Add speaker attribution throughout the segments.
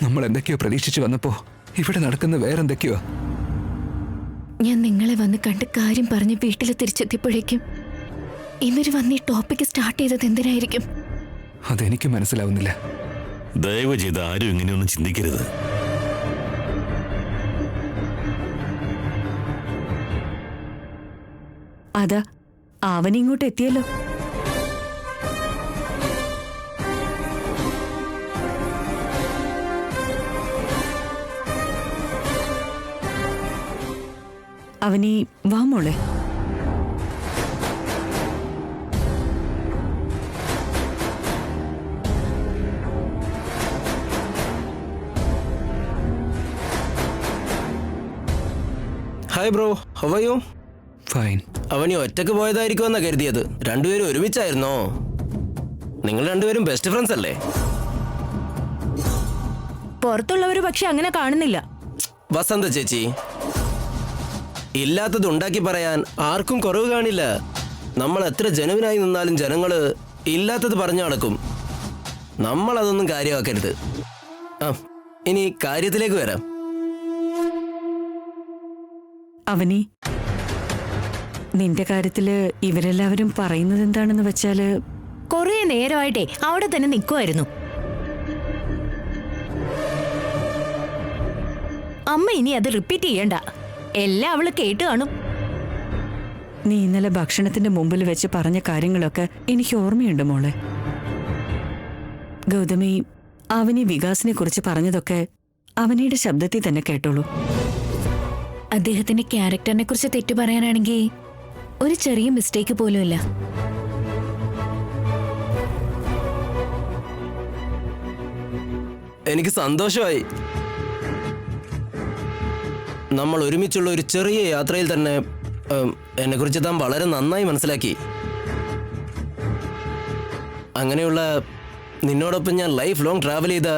Speaker 1: നമ്മൾ എന്തൊക്കെയോ പ്രതീക്ഷിച്ചു വന്നപ്പോ ഇവിടെ നടക്കുന്ന വേറെന്തൊക്കെയോ.
Speaker 2: ഞാൻ നിങ്ങളെ വന്ന് കണ്ട് കാര്യം പറഞ്ഞ് വീട്ടിൽ തിരിച്ചെത്തിയപ്പോഴേക്കും ഇവര് വന്ന് ഈ ടോപ്പിക്ക് സ്റ്റാർട്ട് ചെയ്തത് എന്തിനായിരിക്കും?
Speaker 1: അതെനിക്ക് മനസ്സിലാവുന്നില്ല.
Speaker 3: ദയവ് ചെയ്ത് ആരും ഇങ്ങനെയൊന്നും ചിന്തിക്കരുത്.
Speaker 4: അതാ അവനിങ്ങോട്ട് എത്തിയല്ലോ. അവനീ വാ മോളെ.
Speaker 5: Hi bro, how are you?
Speaker 1: Fine.
Speaker 5: Avani ഒറ്റക്ക് പോയതായിരിക്കുമെന്നാ കരുതിയത്. രണ്ടുപേരും ഒരുമിച്ചായിരുന്നോ? നിങ്ങൾ രണ്ടുപേരും ബെസ്റ്റ് ഫ്രണ്ട്സ് അല്ലേ?
Speaker 4: പുറത്തുള്ളവര് പക്ഷെ അങ്ങനെ കാണുന്നില്ല.
Speaker 5: വസന്ത ചേച്ചി, ഇല്ലാത്തത് ഉണ്ടാക്കി പറയാൻ ആർക്കും കുറവ് കാണില്ല. നമ്മൾ എത്ര ജനുവിനായി നിന്നാലും ജനങ്ങള് ഇല്ലാത്തത് പറഞ്ഞു നടക്കും. നമ്മൾ അതൊന്നും കാര്യമാക്കരുത്. ഇനി കാര്യത്തിലേക്ക് വരാം.
Speaker 4: അവനി, നിന്റെ കാര്യത്തില് ഇവരെല്ലാവരും പറയുന്നത് എന്താണെന്ന് വെച്ചാല്
Speaker 2: കൊറേ നേരമായിട്ടേ അവിടെ തന്നെ നിൽക്കുമായിരുന്നു. അമ്മ ഇനി അത് റിപ്പീറ്റ് ചെയ്യണ്ട. എല്ലാം അവള് കേട്ട് കാണും.
Speaker 4: നീ ഇന്നലെ ഭക്ഷണത്തിന്റെ മുമ്പിൽ വെച്ച് പറഞ്ഞ കാര്യങ്ങളൊക്കെ എനിക്ക് ഓർമ്മയുണ്ട് മോളെ. ഗൗതമി, അവനി വികാസിനെ കുറിച്ച് പറഞ്ഞതൊക്കെ അവനിയുടെ ശബ്ദത്തിൽ തന്നെ കേട്ടോളൂ.
Speaker 2: അദ്ദേഹത്തിന്റെ ക്യാരക്ടറിനെ കുറിച്ച് തെറ്റു പറയാനാണെങ്കിൽ ഒരു ചെറിയ മിസ്റ്റേക്ക് പോലുമില്ല.
Speaker 5: എനിക്ക് സന്തോഷമായി. നമ്മൾ ഒരുമിച്ചുള്ള ഒരു ചെറിയ യാത്രയിൽ തന്നെ എന്നെക്കുറിച്ച് താൻ വളരെ നന്നായി മനസ്സിലാക്കി. അങ്ങനെയുള്ള നിന്നോടൊപ്പം ഞാൻ ലൈഫ് ലോങ് ട്രാവൽ ചെയ്ത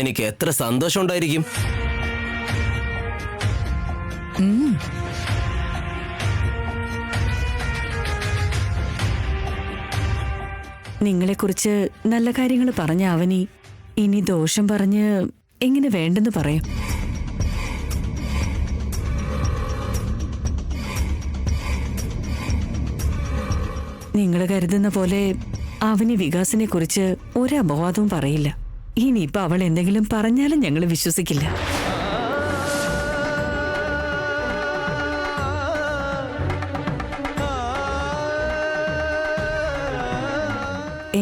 Speaker 5: എനിക്ക് എത്ര സന്തോഷം ഉണ്ടായിരിക്കും.
Speaker 4: നിങ്ങളെക്കുറിച്ച് നല്ല കാര്യങ്ങൾ പറഞ്ഞ അവനി ഇനി ദോഷം പറഞ്ഞ് എങ്ങനെ വേണ്ടെന്ന് പറയും? നിങ്ങൾ കരുതുന്ന പോലെ അവനി വികാസിനെ കുറിച്ച് ഒരു അപവാദവും പറയില്ല. ഇനിയിപ്പോ അവൾ എന്തെങ്കിലും പറഞ്ഞാലും ഞങ്ങൾ വിശ്വസിക്കില്ല.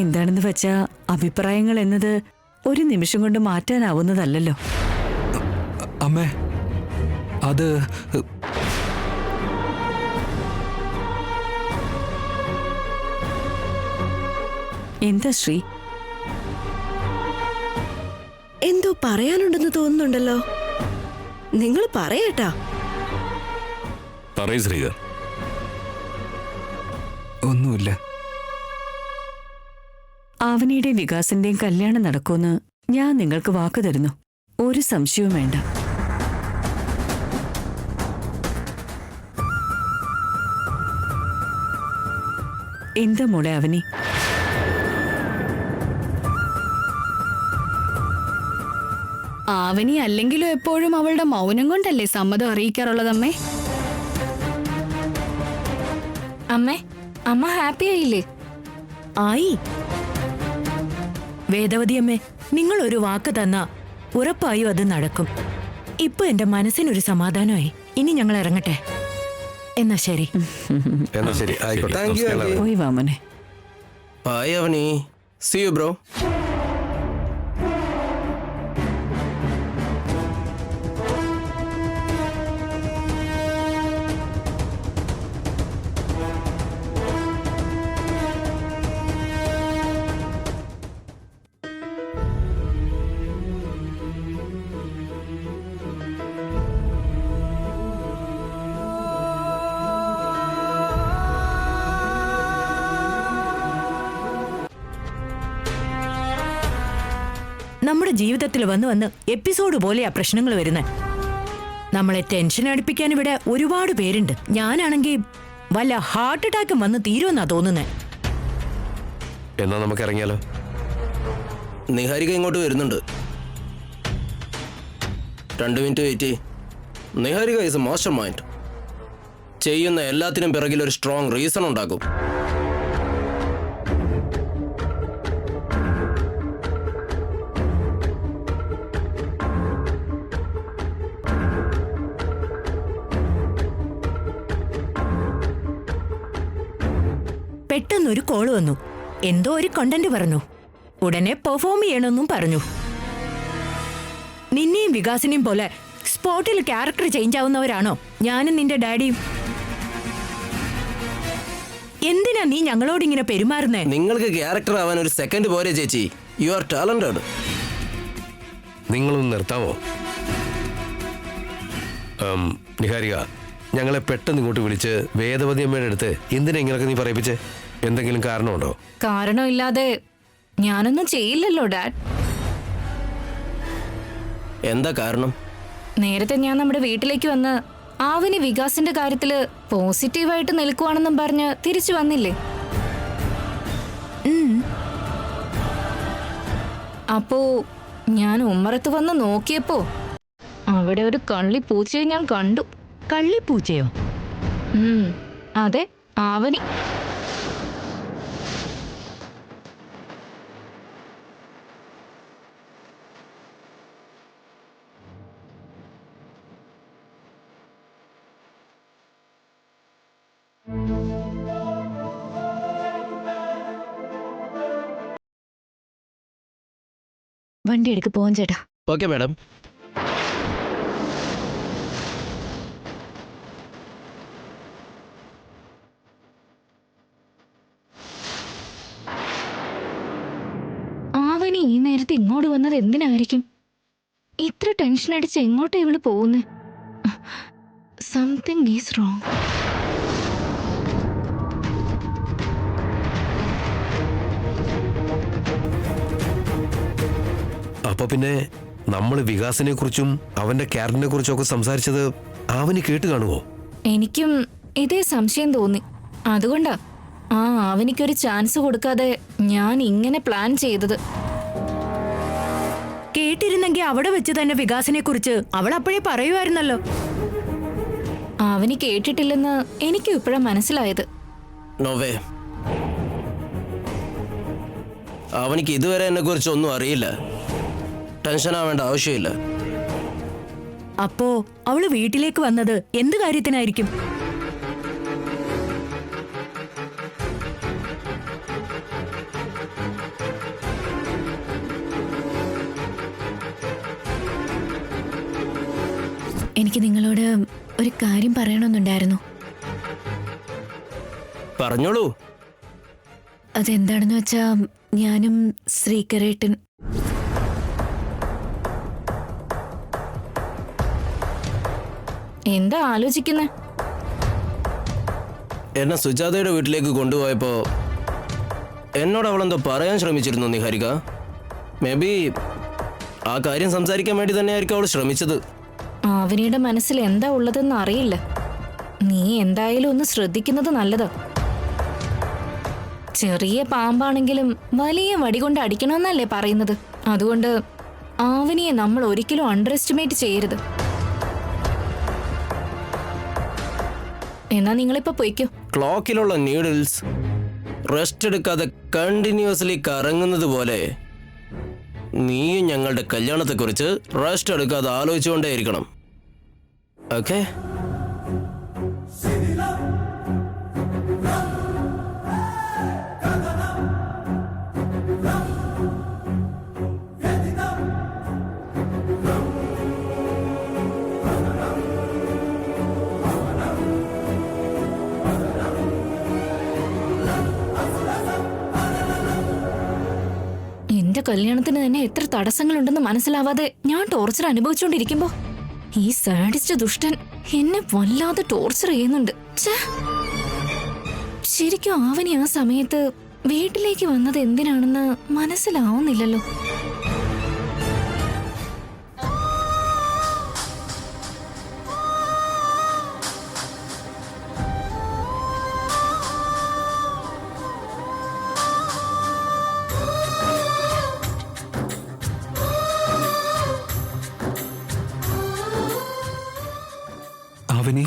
Speaker 4: എന്താണെന്ന് വെച്ചാ അഭിപ്രായങ്ങൾ എന്നത് ഒരു നിമിഷം കൊണ്ട് മാറ്റാനാവുന്നതല്ലോ.
Speaker 1: അമ്മേ, അത്
Speaker 4: എന്താ ശ്രീ?
Speaker 6: എന്തോ പറയാനുണ്ടെന്ന് തോന്നുന്നുണ്ടല്ലോ. നിങ്ങൾ പറയട്ടാ.
Speaker 3: പറയൂ ശ്രീകർ.
Speaker 1: ഒന്നുമില്ല.
Speaker 4: അവനിയുടെ വികാസിന്റെയും കല്യാണം നടക്കുമെന്ന് ഞാൻ നിങ്ങൾക്ക് വാക്ക് തരുന്നു. ഒരു സംശയവും വേണ്ട. എന്താ മോളെ അവനി?
Speaker 2: ആവനി അല്ലെങ്കിലും എപ്പോഴും അവളുടെ മൗനം കൊണ്ടല്ലേ സമ്മതം അറിയിക്കാറുള്ളതമ്മേ. അമ്മേ, അമ്മ ഹാപ്പി ആയില്ലേ?
Speaker 6: ആയി. വേദവതി അമ്മേ, നിങ്ങൾ ഒരു വാക്ക് തന്നാ ഉറപ്പായും അത് നടക്കും. ഇപ്പൊ എന്റെ മനസ്സിനൊരു സമാധാനമായി. ഇനി ഞങ്ങൾ ഇറങ്ങട്ടെ. എന്നാ ശരി.
Speaker 5: എന്നാ ശരി, ആയിക്കോട്ടെ. Thank you.
Speaker 4: പോയി വാമനെ.
Speaker 5: Bye Avani. See you bro.
Speaker 6: നമ്മുടെ ജീവിതത്തിൽ വന്ന് വന്ന് എപ്പിസോഡ് പോലെയാ പ്രശ്നങ്ങൾ വരുന്നത്. നമ്മളെ ടെൻഷൻ അടുപ്പിക്കാൻ ഇവിടെ ഒരുപാട് പേരുണ്ട്. ഞാനാണെങ്കിൽ വല്ല ഹാർട്ട് അറ്റാക്കും വന്ന് തീരുമെന്നാ തോന്നുന്നത്.
Speaker 5: എന്നാ നമുക്ക് ഇറങ്ങിയാലോ? നിഹാരിക ഇങ്ങോട്ട് വരുന്നുണ്ട്. 2 minute wait. Niharika is a mastermind. ചെയ്യുന്ന എല്ലാത്തിനും പിറകിൽ ഒരു സ്ട്രോങ് റീസൺ ഉണ്ടാകും.
Speaker 6: പെട്ടെന്നൊരു കോള് വന്നു. എന്തോ ഒരു കണ്ടന്റ് പറഞ്ഞു. ഉടനെ പെർഫോം ചെയ്യണമെന്നും പറഞ്ഞു. നിന്നെയും വികാസിനെയും പോലെ സ്പോട്ടിൽ ക്യാരക്ടർ ചേഞ്ച് ആവുന്നവരാണോ ഞാനും നിന്റെ ഡാഡിയും? എന്തിനാ നീ ഞങ്ങളോട് ഇങ്ങനെ പെരുമാറുന്നേ?
Speaker 5: നിങ്ങൾക്ക് ക്യാരക്ടർ ആവാൻ ഒരു സെക്കൻഡ് പോരെ ചേച്ചി. You are talented.
Speaker 7: നിങ്ങളൊന്ന് നിർത്താമോ? നിഹാരിക, ഞങ്ങളെ പെട്ടെന്ന് ഇങ്ങോട്ട് വിളിച്ച് വേദവതി അമ്മയുടെ അടുത്ത് എന്തിനാ ഇങ്ങനെയൊക്കെ നീ പറയിപ്പിച്ചേ? എന്തെങ്കിലും കാരണമുണ്ടോ?
Speaker 2: കാരണമില്ലാതെ ഞാനൊന്നും ചെയ്യില്ലല്ലോ ഡാഡ്.
Speaker 5: എന്താ കാരണം?
Speaker 2: നേരത്തെ ഞാൻ നമ്മുടെ വീട്ടിലേക്ക് വന്ന് ആവിനി വികാസിന്റെ കാര്യത്തില് പോസിറ്റീവായിട്ട് നിൽക്കുവാണെന്നും പറഞ്ഞ് തിരിച്ചു വന്നില്ലേ? അപ്പോ ഞാൻ ഉമ്മറത്ത് വന്ന് നോക്കിയപ്പോ അവിടെ ഒരു കള്ളി പൂച്ചയെ ഞാൻ കണ്ടു.
Speaker 6: കള്ളിപ്പൂച്ചയോ?
Speaker 2: അതെ, ആവനി. വണ്ടി എടുക്ക് പോവാൻ ചേട്ടാ.
Speaker 5: Okay madam.
Speaker 2: ആവനി ഈ നേരത്തെ ഇങ്ങോട്ട് വന്നത് എന്തിനായിരിക്കും? ഇത്ര ടെൻഷൻ അടിച്ച് എങ്ങോട്ടാ ഇവള് പോകുന്നേ? Something is wrong.
Speaker 7: അപ്പൊ പിന്നെ നമ്മൾ വികാസിനെ കുറിച്ചും അവന്റെ ക്യാരക്ടറിനെ കുറിച്ചും ഒക്കെ സംസാരിച്ചത് അവന് കേട്ട് കാണുമോ?
Speaker 2: എനിക്കും ഇതേ സംശയം തോന്നി. അതുകൊണ്ടാ അവനിക്കൊരു ചാൻസ് കൊടുക്കാതെ ഞാൻ ഇങ്ങനെ പ്ലാൻ ചെയ്തത്.
Speaker 6: കേട്ടിരുന്നെങ്കിൽ അവിടെ വെച്ച് തന്നെ വികാസിനെ കുറിച്ച് അവൾ അപ്പോഴേ പറയുമായിരുന്നല്ലോ.
Speaker 2: അവന് കേട്ടിട്ടില്ലെന്ന് എനിക്കും ഇപ്പോഴാ മനസ്സിലായത്.
Speaker 5: നോവേ, അവനിക്ക് ഇതുവരെ എന്നെ കുറിച്ച് ഒന്നും അറിയില്ല. ടെൻഷൻ ആവേണ്ട ആവശ്യമില്ല.
Speaker 6: അപ്പോ അവള് വീട്ടിലേക്ക് വന്നത് എന്ത് കാര്യത്തിനായിരിക്കും?
Speaker 2: എനിക്ക് നിങ്ങളോട് ഒരു കാര്യം പറയണമെന്നുണ്ടായിരുന്നു.
Speaker 5: പറഞ്ഞോളൂ.
Speaker 2: അതെന്താണെന്ന് വെച്ചാ ഞാനും ശ്രീകരേട്ടൻ എന്താ ആലോചിക്കുന്നേ?
Speaker 5: എന്നെ സുജാതയുടെ വീട്ടിലേക്ക് കൊണ്ടുപോയപ്പോ എന്നോട് അവളെന്തോ പറയാൻ ശ്രമിച്ചിരുന്നു നിഹാരിക. മേ ബി ആ കാര്യം സംസാരിക്കാൻ വേണ്ടി തന്നെയായിരിക്കും അവൾ ശ്രമിച്ചത്.
Speaker 2: ആവനിയുടെ മനസ്സിൽ എന്താ ഉള്ളതെന്ന് അറിയില്ല. നീ എന്തായാലും ഒന്ന് ശ്രദ്ധിക്കുന്നത് നല്ലതാ. ചെറിയ പാമ്പാണെങ്കിലും വലിയ വടി കൊണ്ട് അടിക്കണമെന്നല്ലേ പറയുന്നത്. അതുകൊണ്ട് ആവനിയെ നമ്മൾ ഒരിക്കലും അണ്ടർ എസ്റ്റിമേറ്റ് ചെയ്യരുത്. എന്നാ നിങ്ങളിപ്പോ പൊയ്ക്കോ.
Speaker 5: ക്ലോക്കിലുള്ള നീഡിൽസ് റെസ്റ്റ് എടുക്കാതെ കണ്ടിന്യൂസ്ലി കറങ്ങുന്നത് പോലെ നീയും ഞങ്ങളുടെ കല്യാണത്തെക്കുറിച്ച് റെസ്റ്റ് എടുക്കാതെ ആലോചിച്ചുകൊണ്ടേയിരിക്കണം. ഓക്കെ?
Speaker 2: എന്റെ കല്യാണത്തിന് തന്നെ എത്ര തടസ്സങ്ങളുണ്ടെന്ന് മനസ്സിലാവാതെ ഞാൻ ടോർച്ചർ അനുഭവിച്ചുകൊണ്ടിരിക്കുമ്പോ ഈ സാഡിസ്റ്റ് ദുഷ്ടൻ എന്നെ വല്ലാതെ ടോർച്ചർ ചെയ്യുന്നുണ്ട്. ശരിക്കും ആവനി ആ സമയത്ത് വീട്ടിലേക്ക് വന്നത് എന്തിനാണെന്ന് മനസ്സിലാവുന്നില്ലല്ലോ.
Speaker 1: അവനി,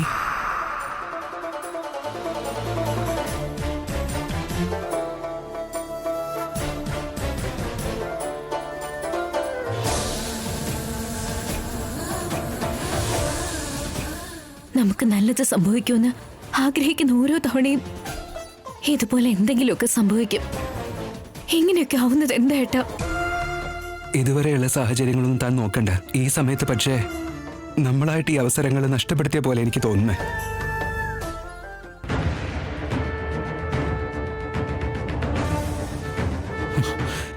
Speaker 2: നമുക്ക് നല്ലത് സംഭവിക്കുമെന്ന് ആഗ്രഹിക്കുന്ന ഓരോ തവണയും ഇതുപോലെ എന്തെങ്കിലുമൊക്കെ സംഭവിക്കും. ഇങ്ങനെയൊക്കെ ആവുന്നത് എന്താ ഏട്ടാ?
Speaker 1: ഇതുവരെയുള്ള സാഹചര്യങ്ങളൊന്നും താൻ നോക്കണ്ട. ഈ സമയത്ത് പക്ഷേ നമ്മളായിട്ട് ഈ അവസരങ്ങൾ നഷ്ടപ്പെടുത്തിയ പോലെ എനിക്ക് തോന്നുന്നേ.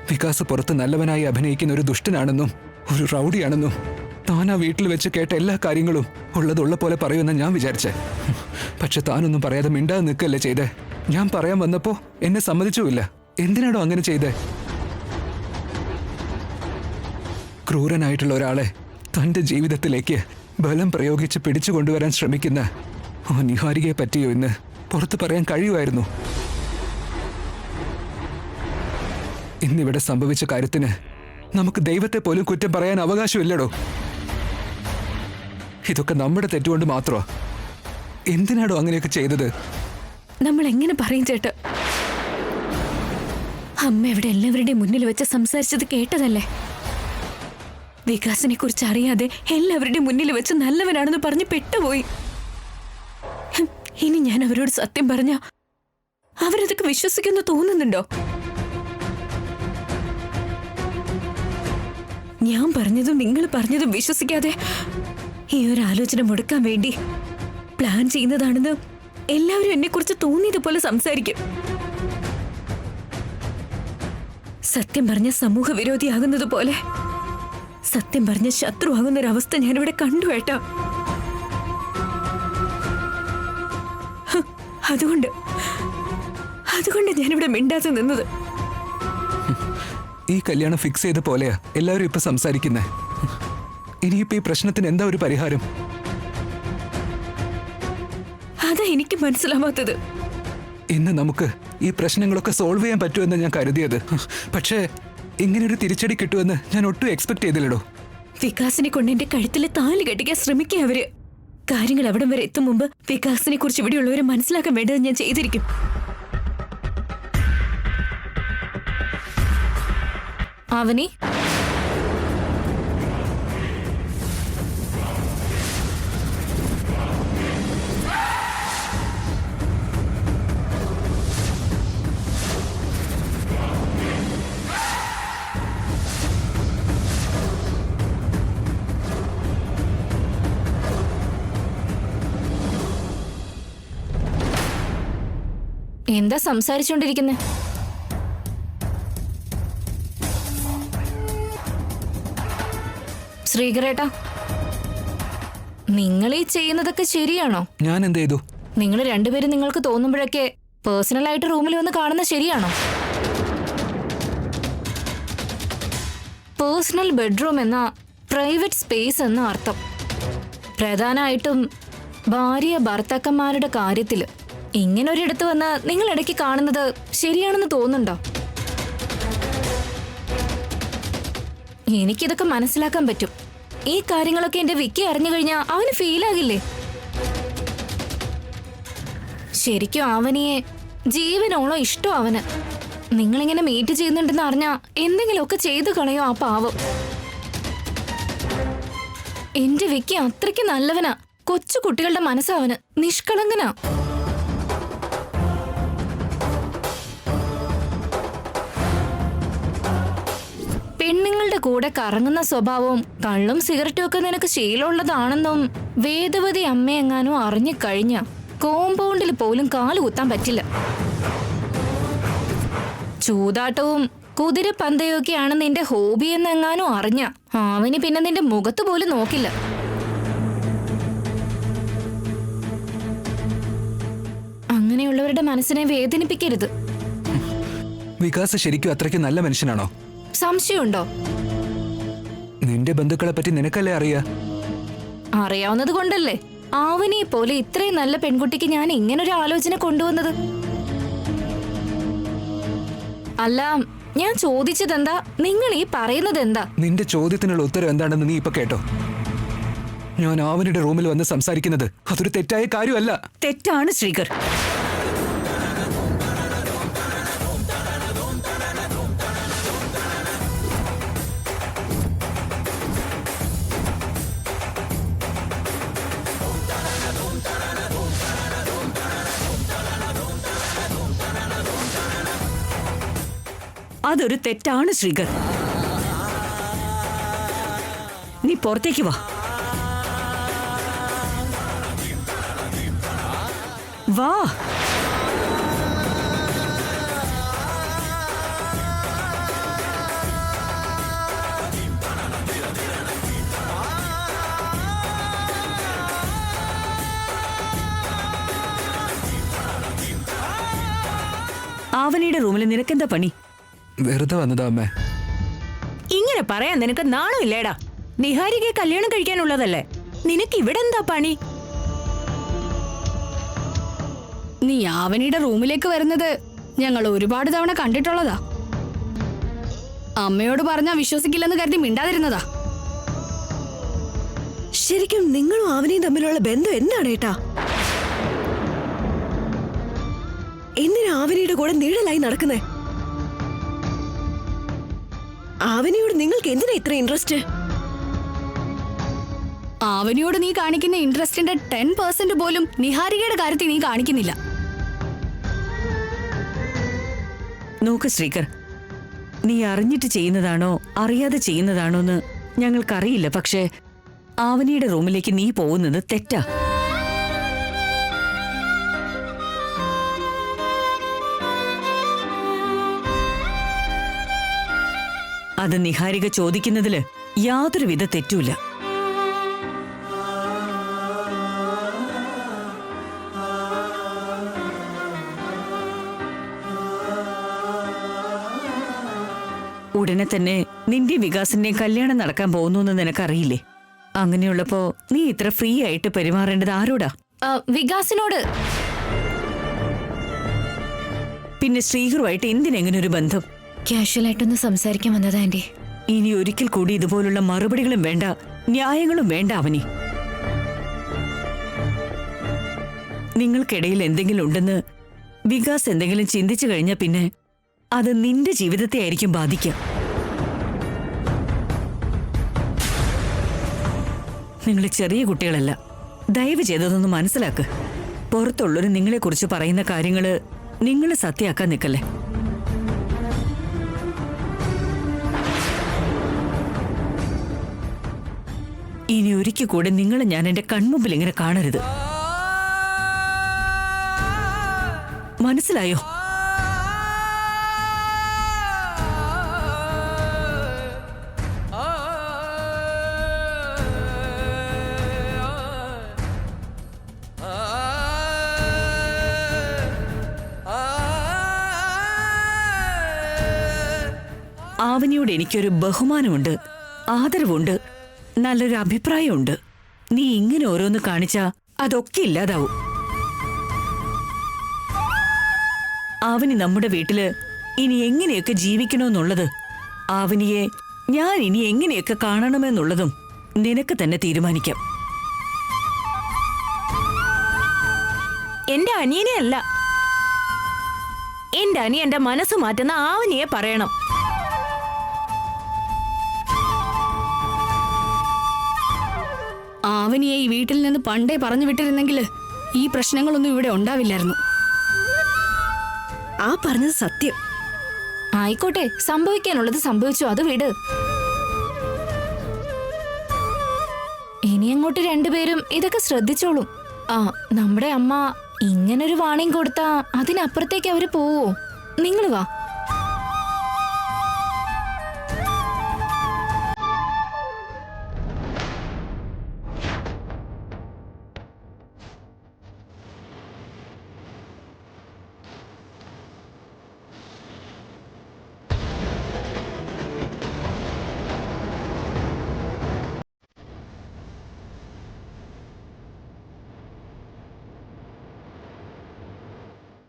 Speaker 1: വികാസ് പുറത്ത് നല്ലവനായി അഭിനയിക്കുന്ന ഒരു ദുഷ്ടനാണെന്നും ഒരു റൗഡിയാണെന്നും താൻ ആ വീട്ടിൽ വെച്ച് കേട്ട എല്ലാ കാര്യങ്ങളും ഉള്ളതുള്ള പോലെ പറയുമെന്ന് ഞാൻ വിചാരിച്ചേ. പക്ഷെ താനൊന്നും പറയാതെ മിണ്ടാതെ നിൽക്കല്ലേ ചെയ്തേ. ഞാൻ പറയാൻ വന്നപ്പോ എന്നെ സമ്മതിച്ചുമില്ല. എന്തിനാണോ അങ്ങനെ ചെയ്തേ? ക്രൂരനായിട്ടുള്ള ഒരാളെ തന്റെ ജീവിതത്തിലേക്ക് ബലം പ്രയോഗിച്ച് പിടിച്ചു കൊണ്ടുവരാൻ ശ്രമിക്കുന്ന ആ നിഹാരികയെ പറ്റിയോ എന്ന് പുറത്ത് പറയാൻ കഴിയുമായിരുന്നു. ഇന്നിവിടെ സംഭവിച്ച കാര്യത്തിന് നമുക്ക് ദൈവത്തെ പോലും കുറ്റം പറയാൻ അവകാശമില്ലടോ. ഇതൊക്കെ നമ്മുടെ തെറ്റുകൊണ്ട് മാത്രമാ. എന്തിനാടോ അങ്ങനെയൊക്കെ ചെയ്തത്?
Speaker 2: നമ്മൾ എങ്ങനെ പറയും ചേട്ടാ? അമ്മ ഇവിടെ എല്ലാവരുടെയും മുന്നിൽ വെച്ച് സംസാരിച്ചത് കേട്ടതല്ലേ? വികാസിനെ കുറിച്ച് അറിയാതെ എല്ലാവരുടെയും മുന്നിൽ വെച്ച് നല്ലവനാണെന്ന് പറഞ്ഞ് പെട്ടുപോയി. ഇനി ഞാൻ അവരോട് സത്യം പറഞ്ഞ അവരതൊക്കെ വിശ്വസിക്കുമെന്ന് തോന്നുന്നുണ്ടോ? ഞാൻ പറഞ്ഞതും നിങ്ങൾ പറഞ്ഞതും വിശ്വസിക്കാതെ ഈ ഒരു ആലോചന മുടക്കാൻ വേണ്ടി പ്ലാൻ ചെയ്യുന്നതാണെന്ന് എല്ലാവരും എന്നെ കുറിച്ച് തോന്നിയതുപോലെ സംസാരിക്കും. സത്യം പറഞ്ഞ സമൂഹ വിരോധിയാകുന്നത് പോലെ സത്യം പറഞ്ഞ ശത്രുവാകുന്ന ഒരവസ്ഥ ഞാനിവിടെ കണ്ടു ഏട്ടാ. അതുകൊണ്ട് ഞാനിവിടെ മിണ്ടാതെ നിന്നത്.
Speaker 1: ഈ കല്യാണം ഫിക്സ് ചെയ്ത പോലെയാ എല്ലാവരും ഇപ്പൊ സംസാരിക്കുന്നേ. ഇനിയിപ്പോ ഈ പ്രശ്നത്തിന് എന്താ ഒരു പരിഹാരം?
Speaker 2: അതാ എനിക്ക് മനസ്സിലാവാത്തത്.
Speaker 1: ഇന്ന് നമുക്ക് ഈ പ്രശ്നങ്ങളൊക്കെ സോൾവ് ചെയ്യാൻ പറ്റുമെന്ന് ഞാൻ കരുതിയത്. പക്ഷേ ഇങ്ങനൊരു തിരിച്ചടി കിട്ടുമെന്ന് ഞാൻ ഒട്ടും എക്സ്പെക്ട് ചെയ്തില്ലടോ.
Speaker 2: വികാസിനെ കൊണ്ട് എന്റെ കഴുത്തിലെ താലി കെട്ടിക്കാൻ ശ്രമിക്കുക അവര്. കാര്യങ്ങൾ അവിടം വരെ എത്തും മുമ്പ് വികാസിനെ കുറിച്ച് ഇവിടെയുള്ളവരെ മനസ്സിലാക്കാൻ വേണ്ടത് ഞാൻ ചെയ്തിരിക്കും. അവനി, എന്താ സംസാരിച്ചോണ്ടിരിക്കുന്നെ? ശ്രീകരേട്ടാ, നിങ്ങൾ ഈ ചെയ്യുന്നതൊക്കെ ശരിയാണോ?
Speaker 1: ഞാൻ എന്ത് ചെയ്തു?
Speaker 2: നിങ്ങൾ രണ്ടുപേരും നിങ്ങൾക്ക് തോന്നുമ്പോഴൊക്കെ പേഴ്സണലായിട്ട് റൂമിൽ വന്ന് കാണുന്ന ശരിയാണോ? പേഴ്സണൽ ബെഡ്റൂം എന്ന പ്രൈവറ്റ് സ്പേസ് എന്ന അർത്ഥം. പ്രധാനമായിട്ടും ഭാര്യ ഭർത്താക്കന്മാരുടെ കാര്യത്തില് ഇങ്ങനൊരിടത്ത് വന്ന് നിങ്ങൾ ഇടയ്ക്ക് കാണുന്നത് ശരിയാണെന്ന് തോന്നുന്നുണ്ടോ? എനിക്കിതൊക്കെ മനസ്സിലാക്കാൻ പറ്റും. ഈ കാര്യങ്ങളൊക്കെ എന്റെ വിക്കി അറിഞ്ഞു കഴിഞ്ഞാൽ അവന് ഫീലാകില്ലേ? ശരിക്കും അവനിയെ ജീവനോളം ഇഷ്ടം അവന്. നിങ്ങളിങ്ങനെ മീറ്റ് ചെയ്യുന്നുണ്ടെന്ന് അറിഞ്ഞാ എന്തെങ്കിലുമൊക്കെ ചെയ്തു കളയോ ആ പാവം. എന്റെ വിക്കി അത്രയ്ക്ക് നല്ലവനാ. കൊച്ചു കുട്ടികളുടെ മനസ്സവന്, നിഷ്കളങ്കനാ. പെണ്ണുങ്ങളുടെ കൂടെ കറങ്ങുന്ന സ്വഭാവവും കള്ളും സിഗരറ്റും ഒക്കെ നിനക്ക് ശീലമുള്ളതാണെന്നും വേദവതി അമ്മയെങ്ങാനും അറിഞ്ഞു കഴിഞ്ഞ കോമ്പൗണ്ടിൽ പോലും കാല് കുത്താൻ പറ്റില്ല. ചൂതാട്ടവും കുതിരപ്പന്തയൊക്കെയാണ് നിന്റെ ഹോബി എന്നെങ്ങാനും അറിഞ്ഞ അവന് പിന്നെ നിന്റെ മുഖത്ത് പോലും നോക്കില്ല. അങ്ങനെയുള്ളവരുടെ മനസ്സിനെ വേദനിപ്പിക്കരുത്.
Speaker 1: വികാസ് ശരിക്കും അത്രയ്ക്ക് നല്ല മനുഷ്യനാണോ?
Speaker 2: സംശയമുണ്ടോ?
Speaker 1: നിന്റെ ബന്ധുക്കളെ പറ്റി നിനക്കല്ലേ അറിയാ?
Speaker 2: അറിയാവുന്നത് കൊണ്ടല്ലേ ആവനെ പോലെ ഇത്രയും നല്ല പെൺകുട്ടിക്ക് ഞാൻ ഇങ്ങനൊരു ആലോചന കൊണ്ടുവന്നത്. അല്ല, ഞാൻ ചോദിച്ചതെന്താ, നിങ്ങൾ ഈ പറയുന്നത് എന്താ?
Speaker 1: നിന്റെ ചോദ്യത്തിനുള്ള ഉത്തരം എന്താണെന്ന് നീ ഇപ്പൊ കേട്ടോ. ഞാൻ ആവനിയുടെ റൂമിൽ വന്ന് സംസാരിക്കുന്നത് അതൊരു തെറ്റായ കാര്യമല്ല.
Speaker 4: തെറ്റാണ് ശ്രീകർ. അതൊരു തെറ്റാണ് ശ്രീകർ. നീ പുറത്തേക്ക് വാ. വാ. ആവനിയുടെ റൂമിൽ നിനക്കെന്താ പണി?
Speaker 1: വെറുതെ വന്നതാ അമ്മേ.
Speaker 6: ഇങ്ങനെ പറയാൻ നിനക്ക് നാണമില്ലേടാ? നിഹാരികയെ കല്യാണം കഴിക്കാനുള്ളതല്ലേ, നിനക്ക് ഇവിടെ എന്താ പണി?
Speaker 8: നീ ആവനിയുടെ റൂമിലേക്ക് വരുന്നത് ഞങ്ങൾ ഒരുപാട് തവണ കണ്ടിട്ടുള്ളതാ. അമ്മയോട് പറഞ്ഞാ വിശ്വസിക്കില്ലെന്ന് കരുതി മിണ്ടാതിരുന്നതാ.
Speaker 9: ശരിക്കും നിങ്ങളും അവനെയും തമ്മിലുള്ള ബന്ധം എന്താണ് ഏട്ടാ? എന്തിനാ ആവനിയുടെ കൂടെ നിഴലായി നടക്കുന്നേ? ആവനിയോട് നിങ്ങൾക്ക് എന്തിനാ ഇത്ര ഇൻട്രസ്റ്റ്?
Speaker 8: ആവനിയോട് നീ കാണിക്കുന്ന ഇൻട്രസ്റ്റിന്റെ 10% പോലും നിഹാരികയുടെ കാര്യത്തിൽ നീ കാണിക്കുന്നില്ല.
Speaker 4: നോക്ക് ശ്രീകർ, നീ അറിഞ്ഞിട്ട് ചെയ്യുന്നതാണോ അറിയാതെ ചെയ്യുന്നതാണോ എന്ന് ഞങ്ങൾക്കറിയില്ല. പക്ഷേ ആവനിയുടെ റൂമിലേക്ക് നീ പോകുന്നത് തെറ്റാ. അത് നിഹാരിക ചോദിക്കുന്നതില് യാതൊരുവിധ തെറ്റുമില്ല. ഉടനെ തന്നെ നിന്റെ വികാസിന്റെയും കല്യാണം നടക്കാൻ പോകുന്നു എന്ന് നിനക്കറിയില്ലേ? അങ്ങനെയുള്ളപ്പോ നീ ഇത്ര ഫ്രീ ആയിട്ട് പെരുമാറേണ്ടത് ആരോടാ?
Speaker 2: വികാസിനോട്.
Speaker 4: പിന്നെ ശ്രീകറുമായിട്ട് എന്തിനെങ്ങനെ ഒരു ബന്ധം?
Speaker 2: കാഷ്വൽ ആയിട്ടൊന്ന് സംസാരിക്കാൻ വന്നതാ ആന്റി.
Speaker 4: ഇനി ഒരിക്കൽ കൂടി ഇതുപോലുള്ള മറുപടികളും വേണ്ട, ന്യായങ്ങളും വേണ്ട അവനി. നിങ്ങൾക്കിടയിൽ എന്തെങ്കിലും ഉണ്ടെന്ന് വികാസ് എന്തെങ്കിലും ചിന്തിച്ചു കഴിഞ്ഞാൽ പിന്നെ അത് നിന്റെ ജീവിതത്തെ ആയിരിക്കും ബാധിക്കുക. നിങ്ങൾ ചെറിയ കുട്ടികളല്ല. ദയവ് ചെയ്തതൊന്ന് മനസ്സിലാക്ക്. പുറത്തുള്ളവർ നിങ്ങളെക്കുറിച്ച് പറയുന്ന കാര്യങ്ങള് നിങ്ങൾ സത്യമാക്കാൻ നിൽക്കല്ലേ. ഇനി ഒരിക്കൽ കൂടെ നിങ്ങളെ ഞാൻ എന്റെ കൺമുമ്പിൽ ഇങ്ങനെ കാണരുത്. മനസ്സിലായോ? ആവനിയോട് എനിക്കൊരു ബഹുമാനമുണ്ട്, ആദരവുണ്ട്, നല്ലൊരു അഭിപ്രായമുണ്ട്. നീ ഇങ്ങനെ ഓരോന്ന് കാണിച്ചാ അതൊക്കെ ഇല്ലാതാവും. ആവനി നമ്മുടെ വീട്ടില് ഇനി എങ്ങനെയൊക്കെ ജീവിക്കണമെന്നുള്ളത്, ആവനിയെ ഞാൻ ഇനി എങ്ങനെയൊക്കെ കാണണമെന്നുള്ളതും നിനക്ക് തന്നെ തീരുമാനിക്കാം.
Speaker 6: എന്റെ അനിയനെ അല്ല, എന്റെ അനിയന്റെ മനസ്സ് മാറ്റുന്ന ആവനിയെ പറയണം.
Speaker 8: ആവനിയെ ഈ വീട്ടിൽ നിന്ന് പണ്ടേ പറഞ്ഞു വിട്ടിരുന്നെങ്കിൽ ഈ പ്രശ്നങ്ങളൊന്നും ഇവിടെ ഉണ്ടാവില്ലായിരുന്നു.
Speaker 9: ആ പറഞ്ഞത് സത്യം.
Speaker 2: ആയിക്കോട്ടെ, സംഭവിക്കാനുള്ളത് സംഭവിച്ചു, അത് വിട്. ഇനി അങ്ങോട്ട് രണ്ടുപേരും ഇതൊക്കെ ശ്രദ്ധിച്ചോളും. നമ്മുടെ അമ്മ ഇങ്ങനൊരു വാണിംഗ് കൊടുത്താ അതിനപ്പുറത്തേക്ക് അവര് പോവോ? നിങ്ങൾ വാ.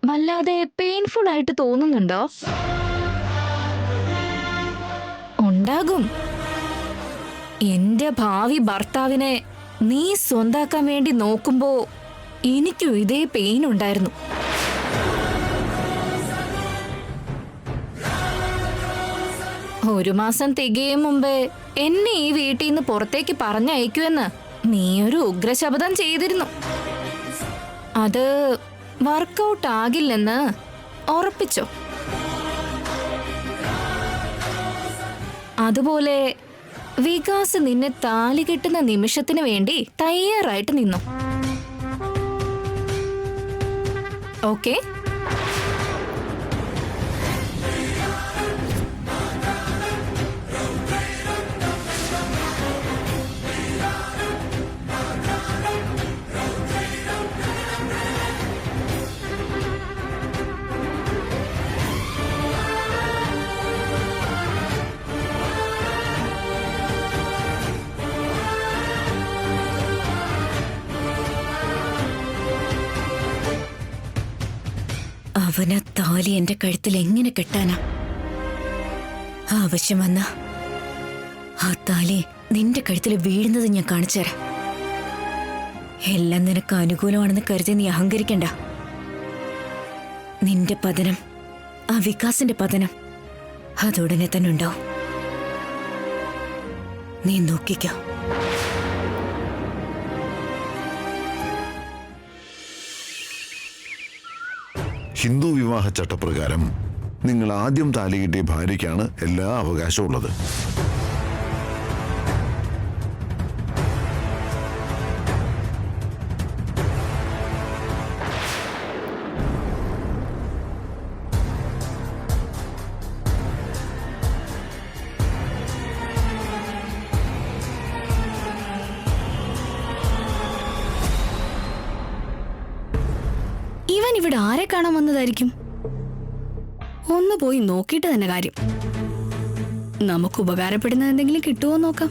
Speaker 2: വല്ലാതെ പെയിൻഫുൾ ആയിട്ട് തോന്നുന്നുണ്ടോ? ഉണ്ടാകും. എന്റെ ഭാവി ഭർത്താവിനെ നീ സ്വന്താക്കാൻ വേണ്ടി നോക്കുമ്പോ എനിക്കും ഇതേ പെയിൻ ഉണ്ടായിരുന്നു. ഒരു മാസം തികയും മുമ്പേ എന്നെ ഈ വീട്ടിൽ നിന്ന് പുറത്തേക്ക് പറഞ്ഞയക്കുമെന്ന് നീ ഒരു ഉഗ്രശപഥം ചെയ്തിരുന്നു. അത് വർക്കൗട്ട് ആകില്ലെന്ന് ഉറപ്പിച്ചോ? അതുപോലെ വികാസ് നിന്നെ താലി കെട്ടുന്ന നിമിഷത്തിന് വേണ്ടി തയ്യാറായിട്ട് നിന്നു. ഓക്കെ?
Speaker 6: അവനാ താലി എന്റെ കഴുത്തിൽ എങ്ങനെ കെട്ടാനാ? ആവശ്യം വന്ന ആ താലി നിന്റെ കഴുത്തിൽ വീഴുന്നത് ഞാൻ കാണിച്ചു തരാം. എല്ലാം നിനക്ക് അനുകൂലമാണെന്ന് കരുതി നീ അഹങ്കരിക്കണ്ട. നിന്റെ പതനം, ആ വികാസിന്റെ പതനം അതുടനെ തന്നെ ഉണ്ടാവും. നീ നോക്കിക്കോ.
Speaker 10: ഹിന്ദു വിവാഹ ചട്ടപ്രകാരം നിങ്ങൾ ആദ്യം താലി കിട്ടിയ ഭാര്യയ്ക്കാണ് എല്ലാ അവകാശവും ഉള്ളത്.
Speaker 8: ഇവൻ ഇവിടെ ആരെ കാണാൻ വന്നതായിരിക്കും? ഒന്ന് പോയി നോക്കിയിട്ട് തന്നെ കാര്യം. നമുക്ക് ഉപകാരപ്പെടുന്ന എന്തെങ്കിലും കിട്ടുമോ നോക്കാം.